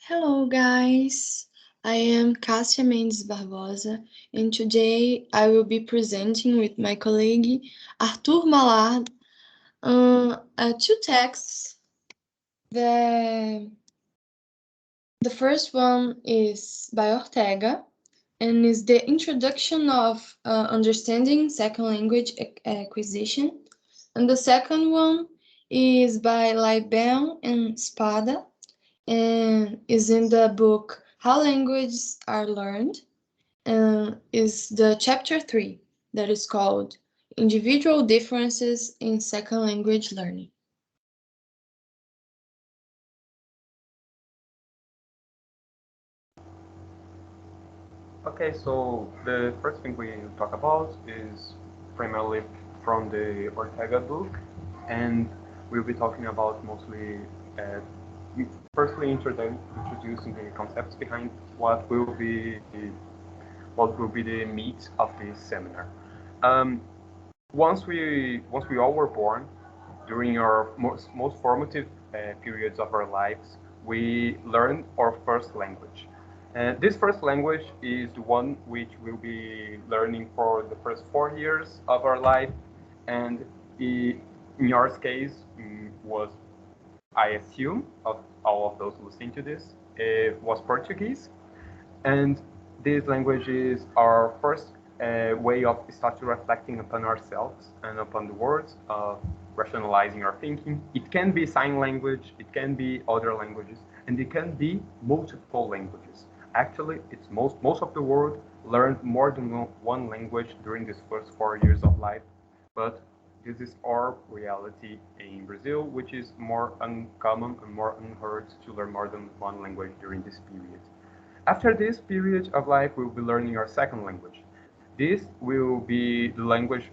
Hello guys, I am Cássia Mendes Barbosa and today I will be presenting with my colleague Arthur Malard two texts. The first one is by Ortega and is the introduction of understanding second language acquisition, and the second one is by Ligthbown and Spada and is in the book How Languages Are Learned, and is the chapter 3 that is called Individual Differences in Second Language Learning. Okay, so the first thing we talk about is primarily from the Ortega book, and we'll be talking about mostly, firstly introducing the concepts behind what will be the meat of this seminar. Once we all were born, during our most formative periods of our lives, we learn our first language. And this first language is the one which we'll be learning for the first 4 years of our life. And in your case, was, I assume, of all of those listening to this, it was Portuguese. And these languages are first way of starting reflecting upon ourselves and upon the world, rationalizing our thinking. It can be sign language, it can be other languages, and it can be multiple languages. Actually, it's most of the world learned more than one language during these first 4 years of life, but this is our reality in Brazil, which is more uncommon and more unheard to learn more than one language during this period. After this period of life, we'll be learning our second language. This will be the language.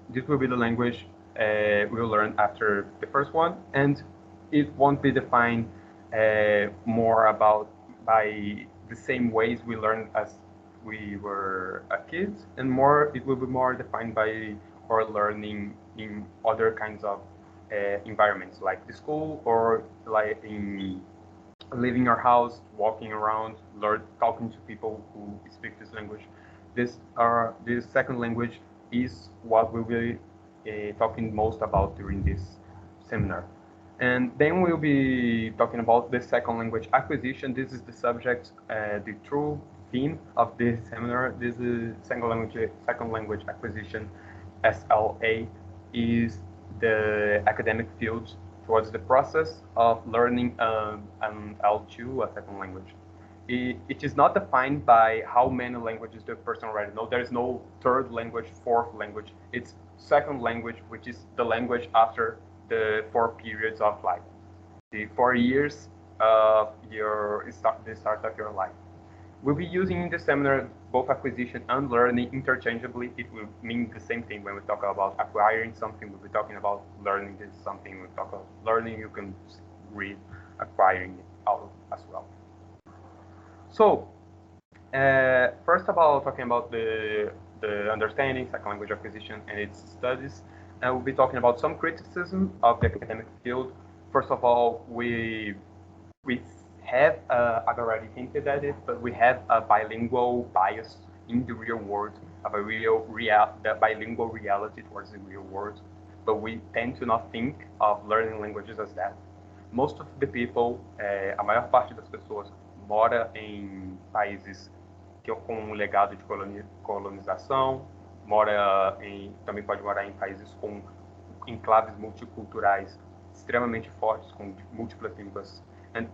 This will be the language we'll learn after the first one, and it won't be defined more about by the same ways we learned as we were a kid, and more it will be more defined by our learning in other kinds of environments, like the school or like in leaving our house, walking around, talking to people who speak this language. This second language is what we'll be talking most about during this seminar. And then we'll be talking about the second language acquisition. This is the subject, the true theme of this seminar. This is second language acquisition, SLA, is the academic field towards the process of learning an L2, a second language. It is not defined by how many languages the person already knows. There is no third language, fourth language. It's second language, which is the language after the 4 periods of life, the 4 years of the start of your life. We'll be using in the seminar both acquisition and learning interchangeably. It will mean the same thing when we talk about acquiring something. We'll be talking about learning this something. When we talk about learning, you can read acquiring it out as well. So, first of all, talking about the understanding, second language acquisition, and its studies, and we'll be talking about some criticism of the academic field. First of all, we have, I've already hinted at it, but we have a bilingual bias in the real world, of the bilingual reality towards the real world, but we tend to not think of learning languages as that. Most of the people, a maior parte das pessoas mora em países com um legado de colonização, também pode morar em países com enclaves multiculturais extremamente fortes, com múltiplas línguas. And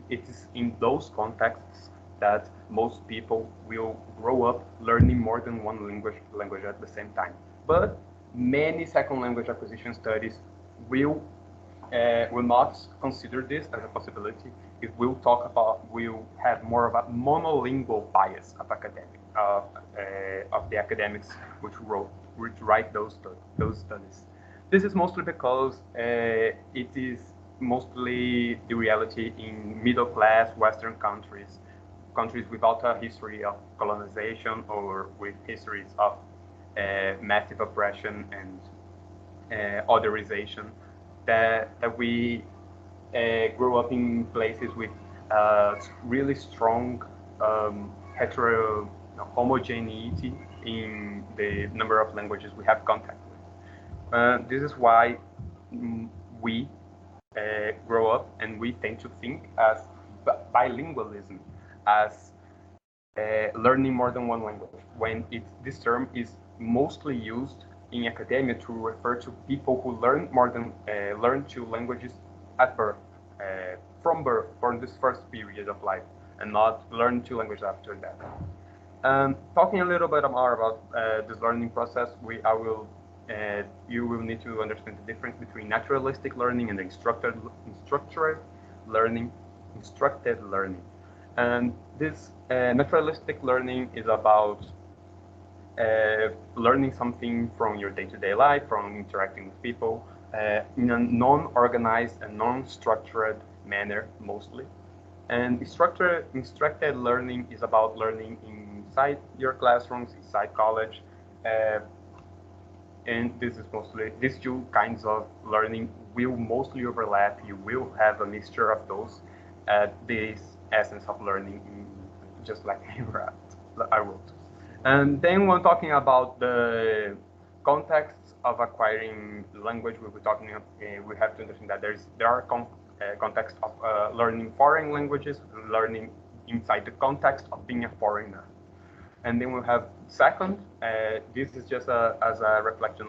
it is in those contexts that most people will grow up learning more than one language at the same time. But many second language acquisition studies will not consider this as a possibility. It will have more of a monolingual bias of the academics which write those studies. This is mostly because it is mostly the reality in middle-class Western countries without a history of colonization or with histories of massive oppression and otherization, that we grew up in places with really strong homogeneity in the number of languages we have contact with. This is why we grow up and we tend to think as bilingualism as learning more than one language, when this term is mostly used in academia to refer to people who learn two languages at birth, from birth, for this first period of life, and not learn two languages after that. Talking a little bit more about this learning process, you will need to understand the difference between naturalistic learning and instructed learning. And this naturalistic learning is about learning something from your day-to-day life, from interacting with people, in a non-organized and non-structured manner, mostly. And instructed learning is about learning inside your classrooms, inside college, and these two kinds of learning will mostly overlap. You will have a mixture of those. This essence of learning, just like I wrote. And then when talking about the context of acquiring language, we have to understand that there are contexts of learning foreign languages, learning inside the context of being a foreigner. And then we have second, this is just as a reflection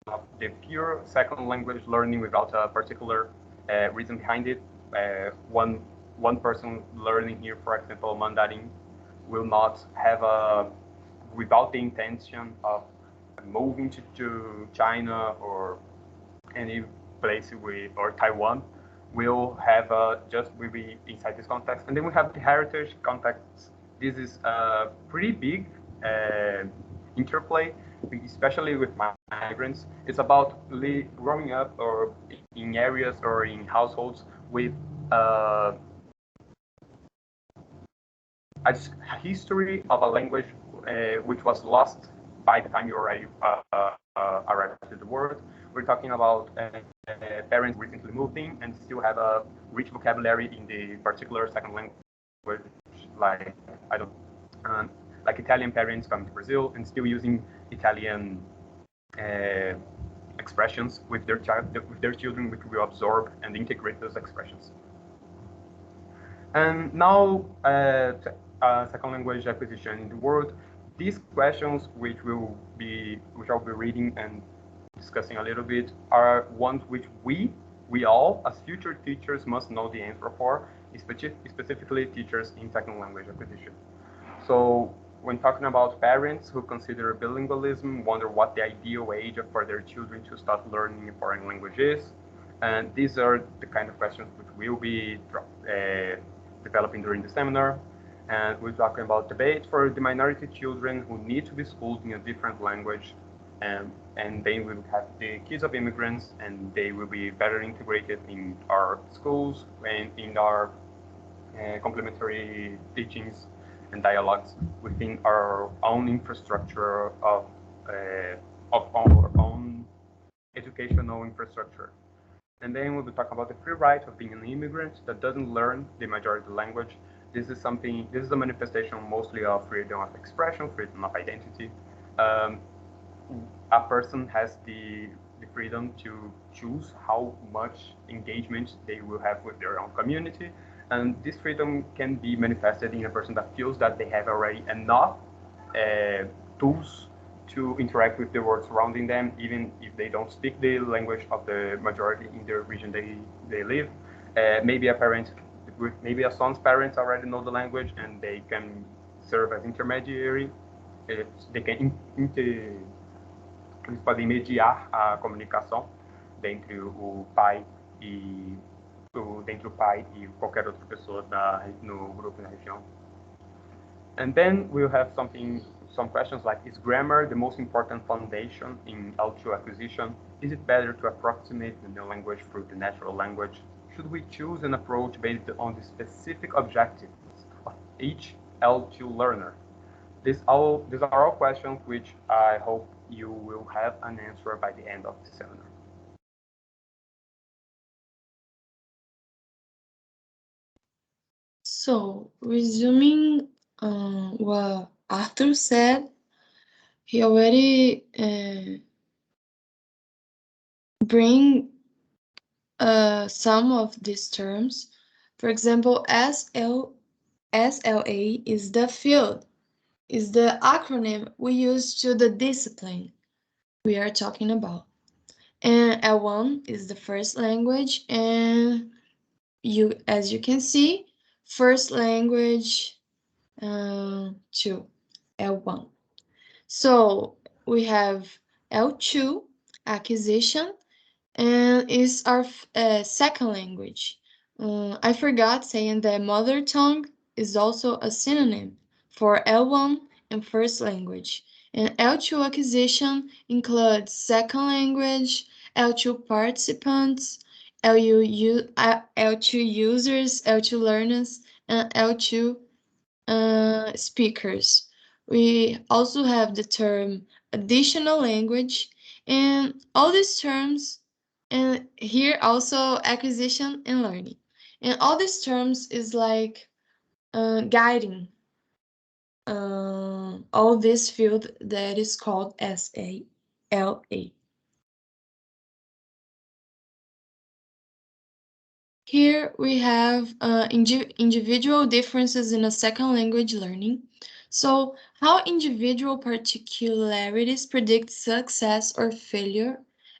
of the pure second language learning without a particular reason behind it. One person learning here, for example, Mandarin, will not have without the intention of moving to China or any place or Taiwan, will be inside this context. And then we have the heritage contexts. This is a pretty big interplay, especially with migrants. It's about growing up or in areas or in households with a history of a language which was lost by the time you already arrived to the world. We're talking about parents recently moved in and still have a rich vocabulary in the particular second language, like like Italian parents coming to Brazil and still using Italian expressions with their children, which will absorb and integrate those expressions. And now, second language acquisition in the world. These questions, which I'll be reading and discussing a little bit, are ones which we all, as future teachers, must know the answer for, specifically teachers in second language acquisition. So when talking about parents who consider bilingualism, wonder what the ideal age for their children to start learning a foreign language is, and these are the kind of questions which we'll be developing during the seminar. And we're talking about debate for the minority children who need to be schooled in a different language, and they will have the kids of immigrants, and they will be better integrated in our schools and in our complementary teachings and dialogues within our own infrastructure of our own educational infrastructure. And then we'll talk about the free right of being an immigrant that doesn't learn the majority language. This is a manifestation mostly of freedom of expression, freedom of identity. A person has the freedom to choose how much engagement they will have with their own community. And this freedom can be manifested in a person that feels that they have already enough tools to interact with the world surrounding them, even if they don't speak the language of the majority in the region they live. Maybe a son's parents already know the language and they can serve as intermediary. Eles podem mediar a comunicação entre o pai e qualquer outra pessoa no grupo, na região. And then we'll have some questions like, is grammar the most important foundation in L2 acquisition? Is it better to approximate the new language through the natural language? Should we choose an approach based on the specific objectives of each L2 learner? These are all questions which I hope you will have an answer by the end of the seminar. So, resuming what Arthur said, he already bring some of these terms. For example, SLA is the field, is the acronym we use to the discipline we are talking about. And L1 is the first language, and as you can see, first language 2, L1. So we have L2, acquisition, and is our second language. I forgot saying that mother tongue is also a synonym for L1 and first language. And L2 acquisition includes second language, L2 participants, L2 users, L2 learners, and L2 speakers. We also have the term additional language, and all these terms, and here also acquisition and learning. And all these terms is like guiding all this field that is called SALA. Here we have individual differences in a second language learning. So, how individual particularities predict success or failure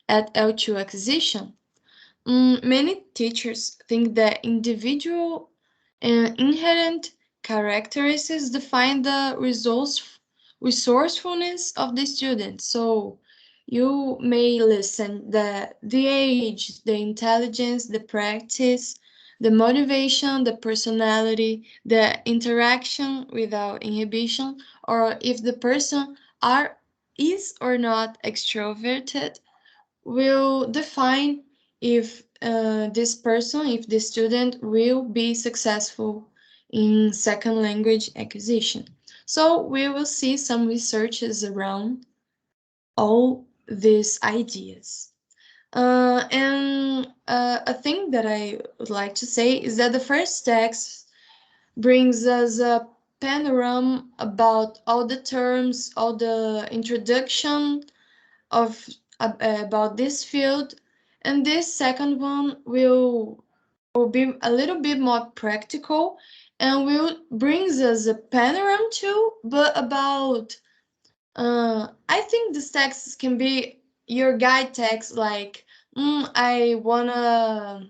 at L2 acquisition? Many teachers think that individual and inherent characteristics define the resourcefulness of the student. So, you may listen that the age, the intelligence, the practice, the motivation, the personality, the interaction without inhibition, or if the person is or not extroverted, will define if if the student will be successful in second language acquisition. So we will see some researches around all these ideas. A thing that I would like to say is that the first text brings us a panorama about all the terms, all the introduction of about this field, and this second one will be a little bit more practical and will brings us a panorama too, but about I think this text can be your guide text, like I wanna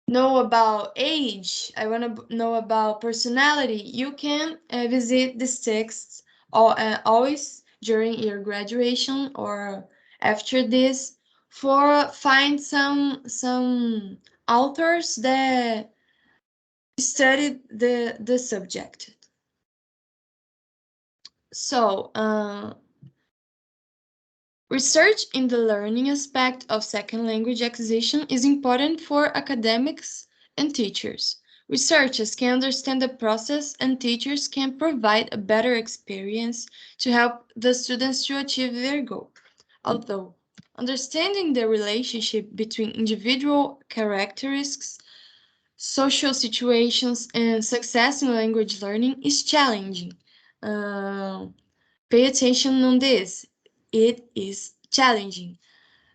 know about age, I wanna know about personality. You can visit this text always during your graduation or after this for find some authors that studied the subject. So research in the learning aspect of second language acquisition is important for academics and teachers. Researchers can understand the process and teachers can provide a better experience to help the students to achieve their goal. Although understanding the relationship between individual characteristics, social situations, and success in language learning is challenging. Pay attention on this. It is challenging.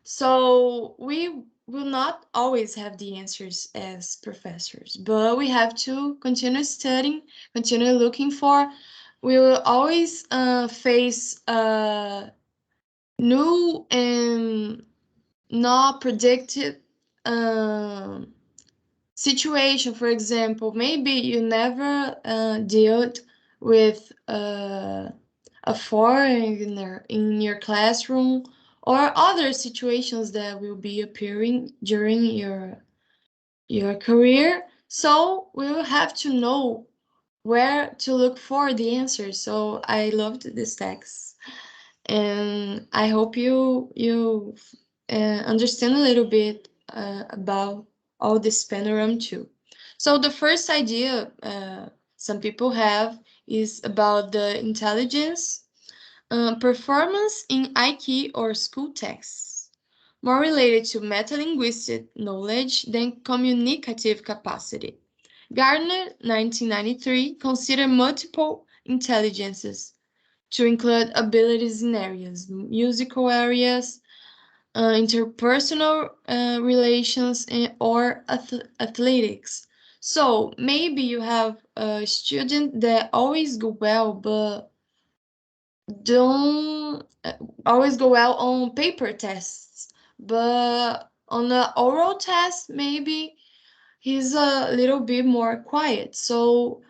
So we will not always have the answers as professors, but we have to continue studying, continue looking for. We will always face new and not predicted situation. For example, maybe you never dealt with a foreigner in your classroom or other situations that will be appearing during your career. So we will have to know where to look for the answers. So I loved this text, and I hope you understand a little bit about all this panorama too. So the first idea some people have is about the intelligence performance in IQ or school texts, more related to metalinguistic knowledge than communicative capacity. Gardner, 1993, considered multiple intelligences to include abilities in areas, musical areas, interpersonal relations, or athletics. So maybe you have a student that always go well, but don't always go well on paper tests. But on the oral test, maybe he's a little bit more quiet. So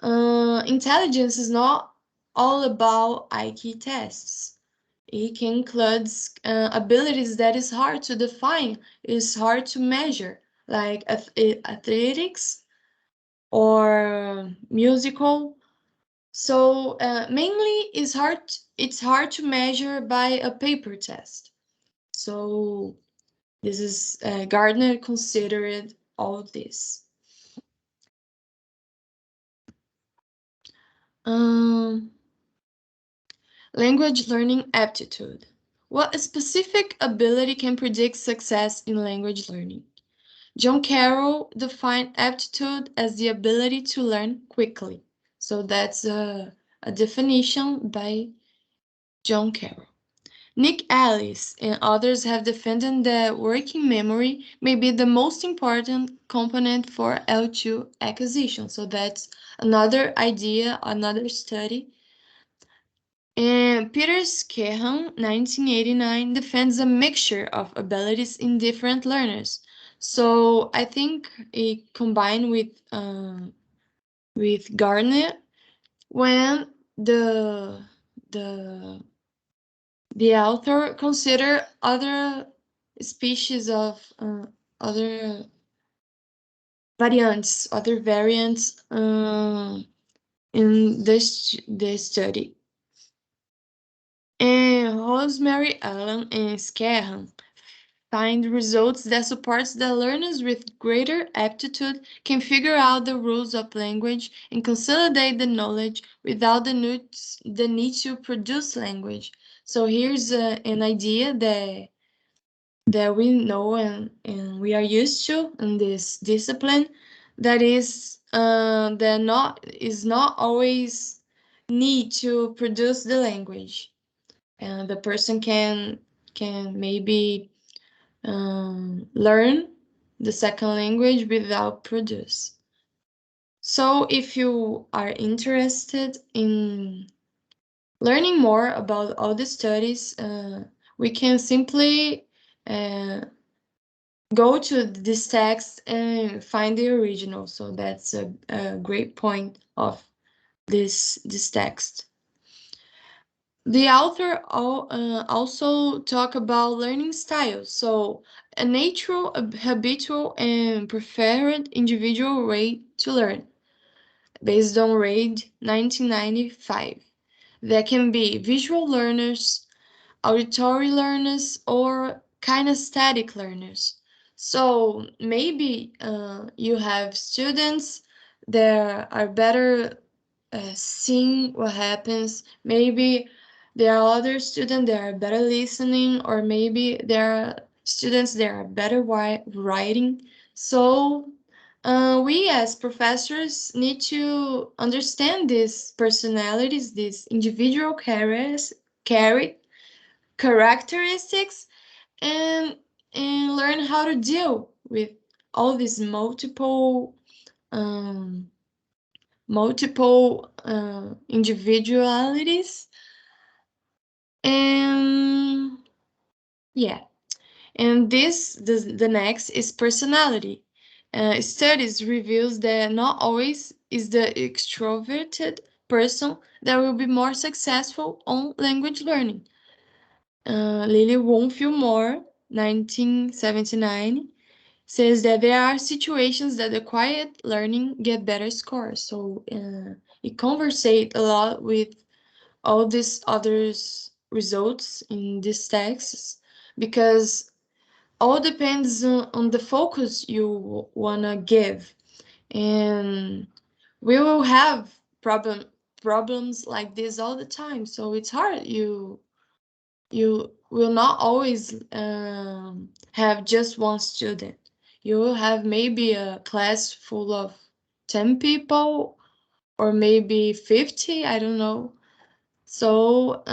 intelligence is not all about IQ tests. It can include abilities that is hard to define, is hard to measure, like athletics or musical. So mainly, it's hard to measure by a paper test. So this is Gardner considered all this. Language learning aptitude. What specific ability can predict success in language learning? John Carroll defined aptitude as the ability to learn quickly. So that's a definition by John Carroll. Nick Ellis and others have defended that working memory may be the most important component for L2 acquisition. So that's another idea, another study. And Peter Scahan, 1989, defends a mixture of abilities in different learners. So I think it combined with Gardner when the the author consider other species of other variants, other variants in this study. And Rosemary Allen and Scahan find results that supports that learners with greater aptitude can figure out the rules of language and consolidate the knowledge without the need to produce language. So here's an idea that we know and we are used to in this discipline, that is not always need to produce the language, and the person can maybe learn the second language without produce. So if you are interested in learning more about all the studies, we can simply go to this text and find the original. So that's a great point of this text. The author also talk about learning styles. So a natural, habitual, and preferred individual way to learn, based on Reid 1995. There can be visual learners, auditory learners, or kinesthetic learners. So maybe you have students that are better seeing what happens. Maybe there are other students that are better listening, or maybe there are students that are better writing. So we as professors need to understand these personalities, these individual characteristics, and learn how to deal with all these um, multiple individualities. And yeah, and the next is personality. Studies reveals that not always is the extroverted person that will be more successful on language learning. Lily Wonfield Moore, 1979, says that there are situations that the quiet learning get better scores. So it conversate a lot with all these others results in these texts, because all depends on the focus you wanna give, and we will have problems like this all the time. So it's hard. You will not always have just one student. You will have maybe a class full of 10 people or maybe 50, I don't know. So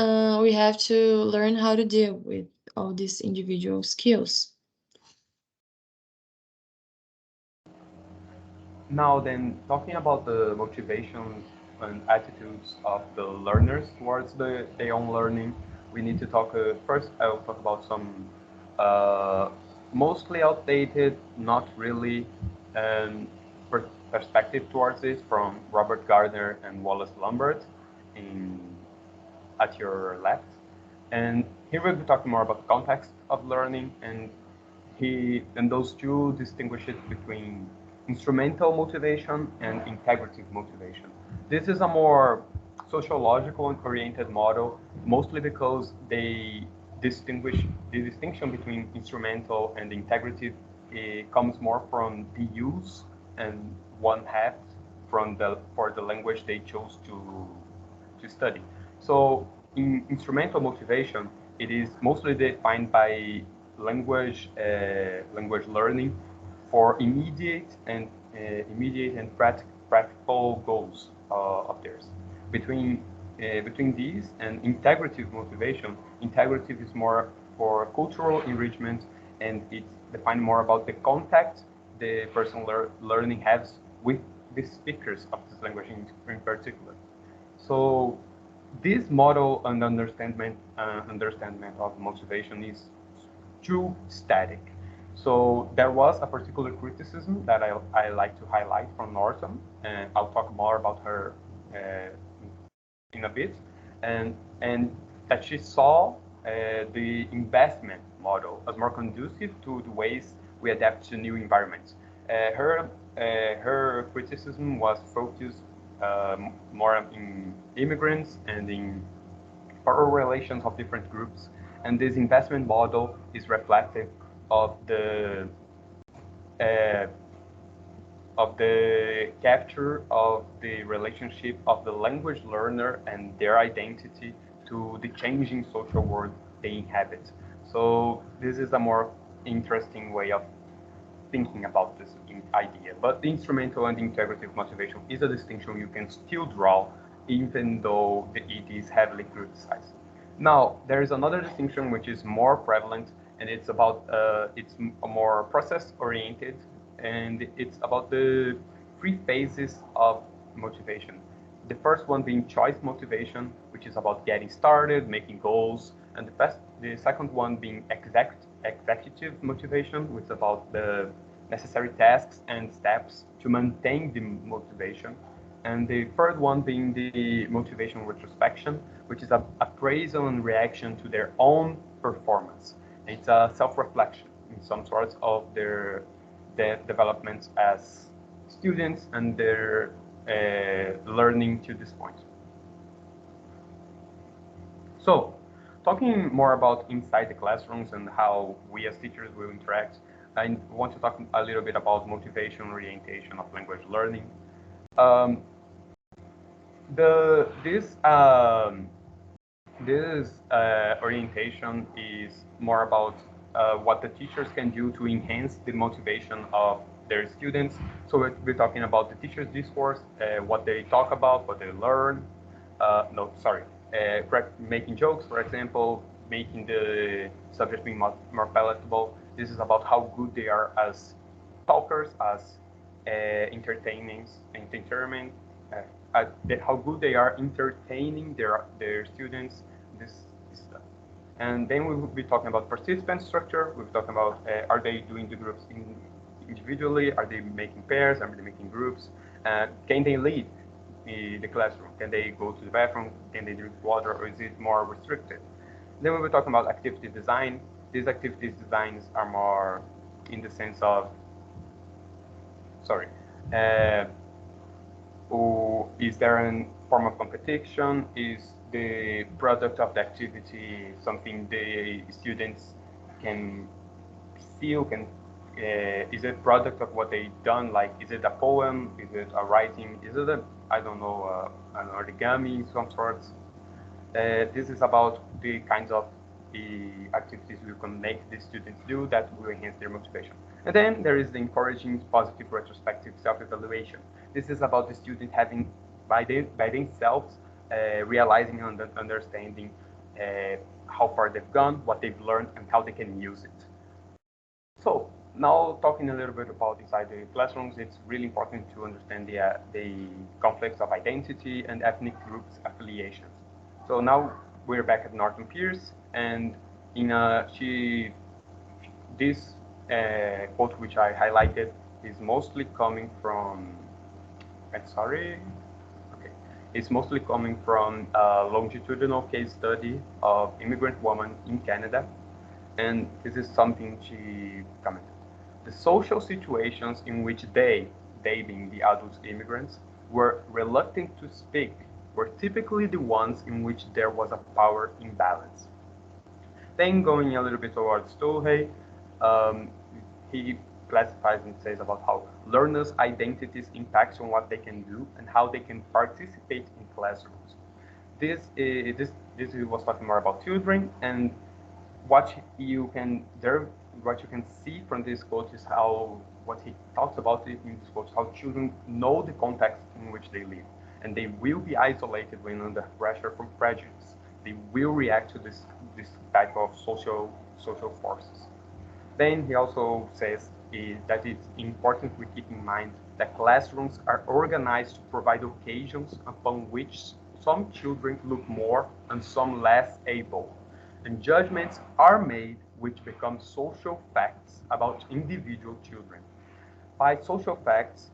we have to learn how to deal with all these individual skills. Now then, talking about the motivations and attitudes of the learners towards their own learning, we need to talk, first I will talk about some mostly outdated, not really perspective towards this from Robert Gardner and Wallace Lambert at your left. And here we'll be talking more about the context of learning, and those two distinguish it between instrumental motivation and integrative motivation. This is a more sociological and oriented model, mostly because the distinction between instrumental and integrative comes more from the use and one has for the language they chose to study. So in instrumental motivation, it is mostly defined by language learning for immediate and practical goals of theirs. Between these and integrative motivation, integrative is more for cultural enrichment, and it's defined more about the contact the person learning has with the speakers of this language in particular. So this model and understanding of motivation is too static. So there was a particular criticism that I like to highlight from Norton, and I'll talk more about her in a bit, and that she saw the investment model as more conducive to the ways we adapt to new environments. Her criticism was focused more in immigrants and in power relations of different groups, and this investment model is reflective of the capture of the relationship of the language learner and their identity to the changing social world they inhabit. So this is a more interesting way of thinking about this idea. But the instrumental and integrative motivation is a distinction you can still draw, even though it is heavily criticized. Now, there is another distinction which is more prevalent, and it's about it's more process-oriented, and it's about the three phases of motivation. The first one being choice motivation, which is about getting started, making goals, and the second one being executive motivation, which is about the necessary tasks and steps to maintain the motivation. And the third one being the motivation retrospection, which is appraisal and reaction to their own performance. It's a self-reflection in some sorts of their developments as students and their learning to this point. So, talking more about inside the classrooms and how we as teachers will interact, I want to talk a little bit about motivation orientation of language learning. This orientation is more about what the teachers can do to enhance the motivation of their students. So we're talking about the teacher's discourse, what they talk about, what they learn. Making jokes, for example, making the subject being more palatable. This is about how good they are as talkers, as entertaining, how good they are entertaining their students. This stuff. And then we will be talking about participant structure. We'll be talking about are they doing the groups individually? Are they making pairs? Are they making groups? Can they lead the classroom? Can they go to the bathroom? Can they drink water? Or is it more restricted? Then we'll be talking about activity design. These activities designs are more in the sense of, is there a form of competition? Is the product of the activity something the students can feel? Is it product of what they've done? Like, is it a poem? Is it a writing? Is it an origami, some sorts? This is about the kinds of the activities we can make the students do that will enhance their motivation. And then there is the encouraging positive retrospective self-evaluation. This is about the student having by themselves realizing and understanding how far they've gone, what they've learned, and how they can use it. So now talking a little bit about inside the classrooms, it's really important to understand the conflicts of identity and ethnic groups affiliations. So now we're back at Norton Pierce, and this quote which I highlighted is mostly coming from, it's mostly coming from a longitudinal case study of immigrant women in Canada. And this is something she commented. The social situations in which they being the adult immigrants, were reluctant to speak were typically the ones in which there was a power imbalance. Then going a little bit towards Stohey, he classifies and says about how learners' identities impact on what they can do and how they can participate in classrooms. This was talking more about children, and what you can see from this quote is how what he talks about in this quote, how children know the context in which they live, and they will be isolated when under pressure from prejudice. They will react to this type of social forces. Then he also says that it's important we keep in mind that classrooms are organized to provide occasions upon which some children look more and some less able, and judgments are made which become social facts about individual children. By social facts,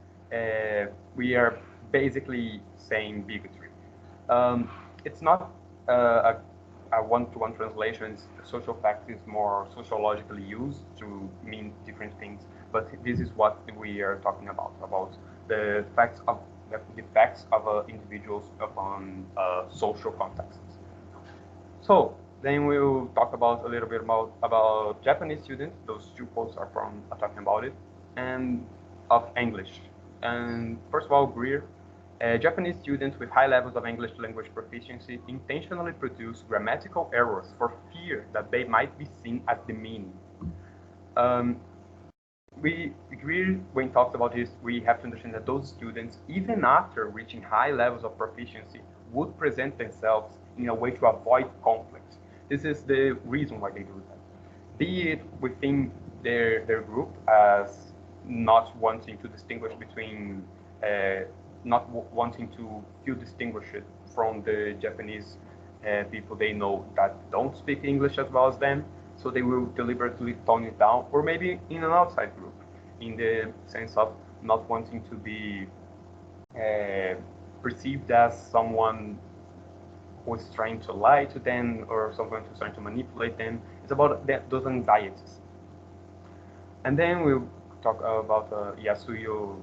we are basically saying bigotry. It's not a one-to-one translation. Social fact is more sociologically used to mean different things, but this is what we are talking about the facts of individuals upon social contexts. So then we'll talk about a little bit about Japanese students. Those two quotes are from talking about it, and of English. And first of all, Greer. Japanese students with high levels of English language proficiency intentionally produce grammatical errors for fear that they might be seen as demeaning. Greer, when he talks about this, we have to understand that those students, even after reaching high levels of proficiency, would present themselves in a way to avoid conflict. This is the reason why they do that. Be it within their group as not wanting to distinguish between not wanting to feel distinguished from the Japanese people they know that don't speak English as well as them, so they will deliberately tone it down, or maybe in an outside group, in the sense of not wanting to be perceived as someone who is trying to lie to them or someone who's trying to manipulate them. It's about those anxieties. And then we'll talk about Yasuyo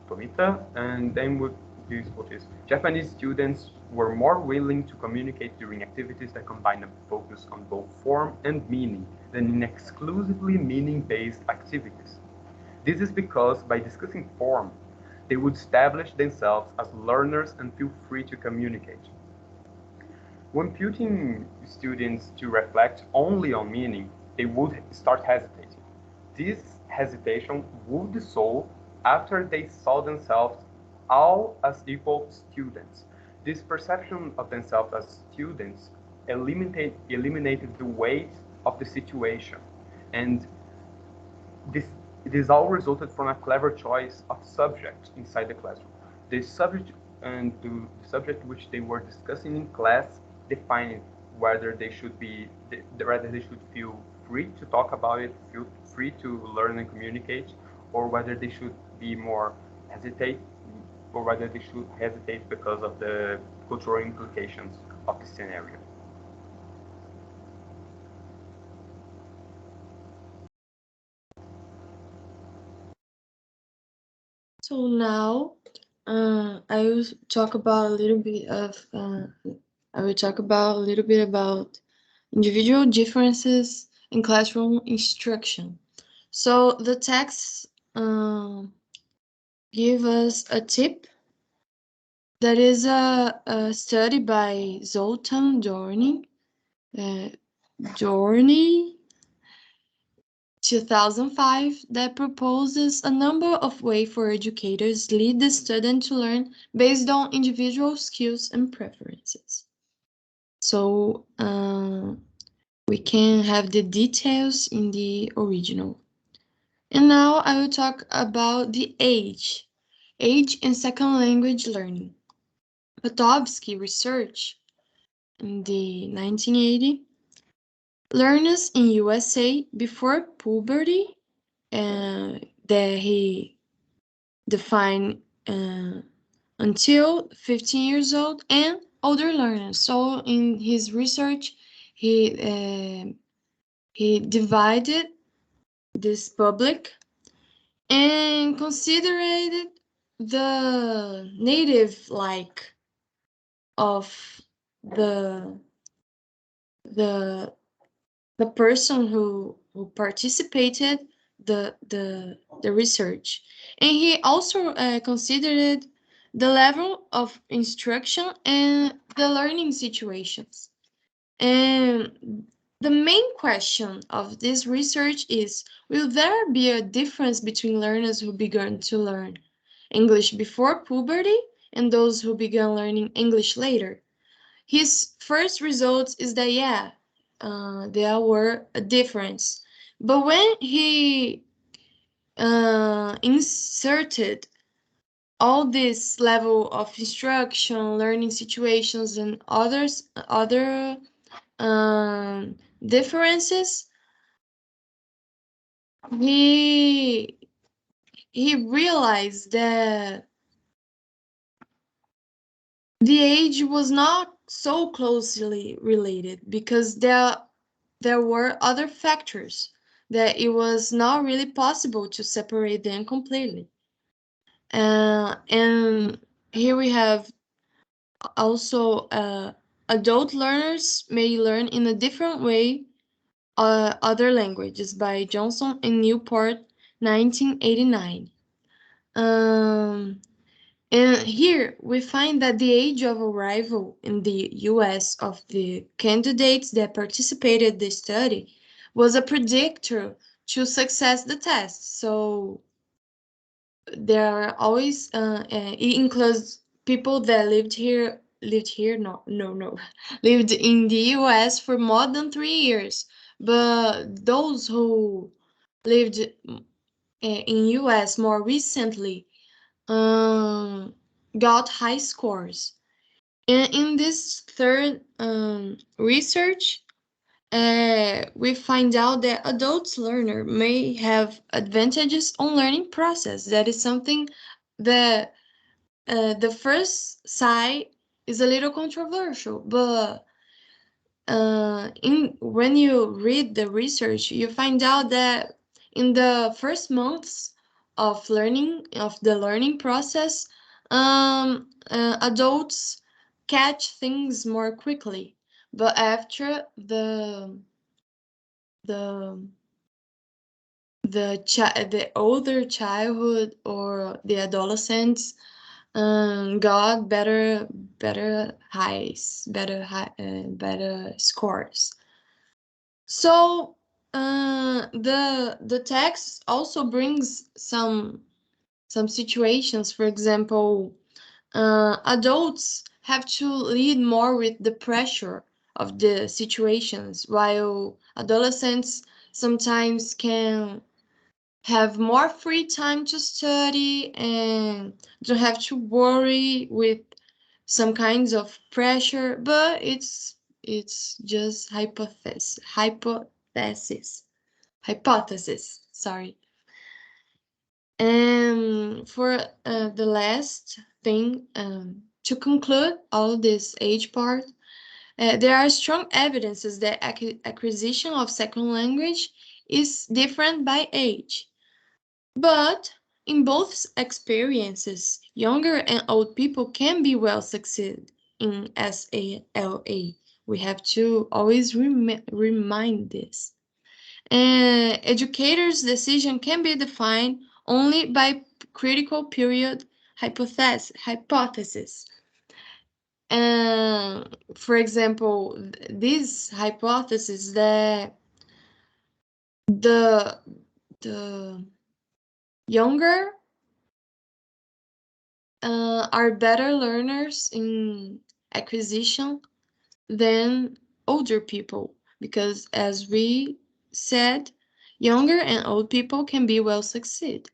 Tomita, and then we'll use what is Japanese students were more willing to communicate during activities that combine a focus on both form and meaning than in exclusively meaning-based activities. This is because by discussing form, they would establish themselves as learners and feel free to communicate. When putting students to reflect only on meaning, they would start hesitating. This hesitation would dissolve after they saw themselves all as equal students. This perception of themselves as students eliminated the weight of the situation, and this all resulted from a clever choice of subject inside the classroom. The subject and the subject which they were discussing in class defined whether they should feel free to talk about it, feel free to learn and communicate, or whether they should be more hesitate, or whether they should hesitate because of the cultural implications of the scenario. So now I will talk about a little bit about individual differences in classroom instruction. So the text give us a tip that is a study by Zoltan Dorny 2005 that proposes a number of ways for educators lead the student to learn based on individual skills and preferences. So we can have the details in the original. And now I will talk about the age in second language learning. Potofsky research in the 1980 learners in USA before puberty that he defined until 15 years old and older learners. So in his research, he divided this public and considered the native like of the the person who participated the research, and he also considered the level of instruction and the learning situations. And the main question of this research is, will there be a difference between learners who began to learn English before puberty and those who began learning English later? His first results is that, yeah, there were a difference. But when he inserted all this level of instruction, learning situations, and other differences, he realized that the age was not so closely related because there were other factors that it was not really possible to separate them completely. And here we have also adult learners may learn in a different way other languages by Johnson and Newport, 1989. And here we find that the age of arrival in the US of the candidates that participated in the study was a predictor to success the test. So there are always it includes people that lived in the US for more than 3 years. But those who lived in US more recently got high scores. And in this third research, we find out that adult learner may have advantages on learning process. That is something that the first side is a little controversial, but when you read the research, you find out that in the first months of the learning process, adults catch things more quickly, but after the older childhood or the adolescents got better scores. So the text also brings some situations. For example, adults have to lead more with the pressure of the situations, while adolescents sometimes can have more free time to study and don't have to worry with some kinds of pressure. But it's just hypothesis, sorry. And for the last thing, to conclude all this age part, there are strong evidences that acquisition of second language is different by age. But in both experiences, younger and old people can be well succeed in SALA. We have to always remind this. Educators' decision can be defined only by critical period hypothesis. For example, this hypothesis that the younger are better learners in acquisition than older people, because as we said, younger and old people can be well succeed.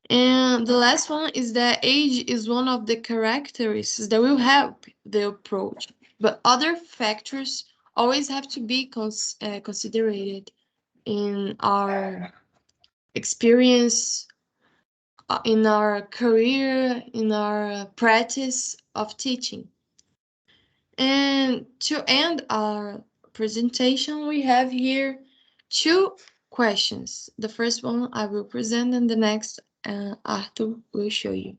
And the last one is that age is one of the characteristics that will help the approach, but other factors always have to be considered in our experience, in our career, in our practice of teaching. And to end our presentation, we have here two questions. The first one I will present, and the next Arthur will show you.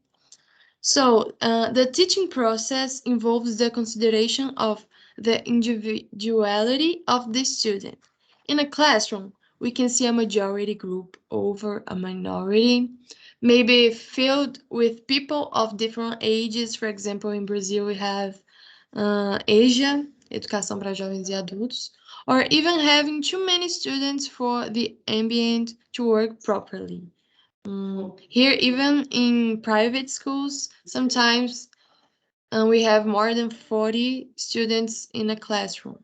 So, the teaching process involves the consideration of the individuality of the student. In a classroom, we can see a majority group over a minority, maybe filled with people of different ages. For example, in Brazil, we have Asia, Educação para Jovens e Adultos, or even having too many students for the ambient to work properly. Here, even in private schools, sometimes we have more than 40 students in a classroom.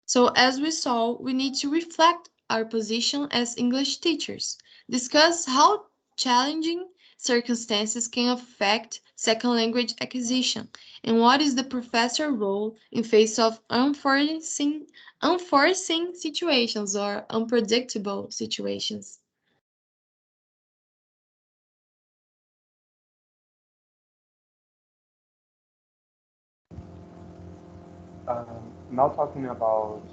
So as we saw, we need to reflect our position as English teachers, discuss how challenging circumstances can affect second language acquisition, and what is the professor role in face of unforeseen situations or unpredictable situations. Now talking about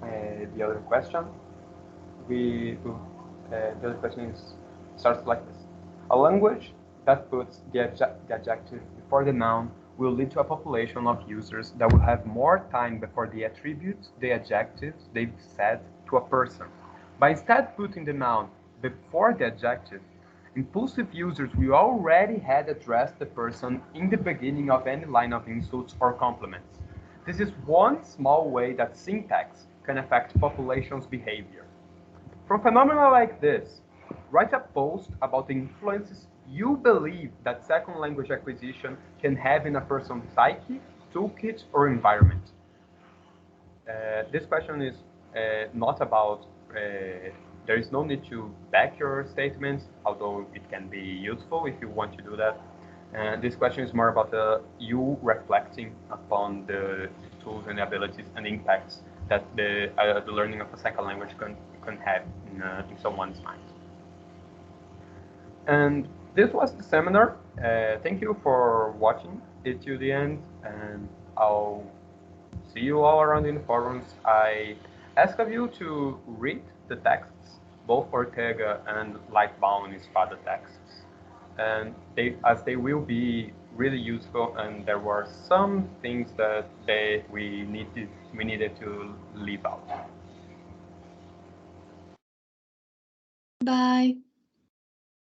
the other question, the other question starts like this. A language that puts the adjective before the noun will lead to a population of users that will have more time before they attribute the adjectives they've said to a person. By instead putting the noun before the adjective, impulsive users will already had addressed the person in the beginning of any line of insults or compliments. This is one small way that syntax can affect population's behavior. From phenomena like this, write a post about the influences you believe that second language acquisition can have in a person's psyche, toolkit, or environment. This question is not about, there is no need to back your statements, although it can be useful if you want to do that. This question is more about you reflecting upon the tools and the abilities and impacts that the learning of a second language can have in someone's mind. And this was the seminar. Thank you for watching it to the end, and I'll see you all around in the forums. I ask of you to read the texts, both Ortega and Lightbown and Spada texts, and as they will be really useful, and there were some things that we needed to leave out. Bye.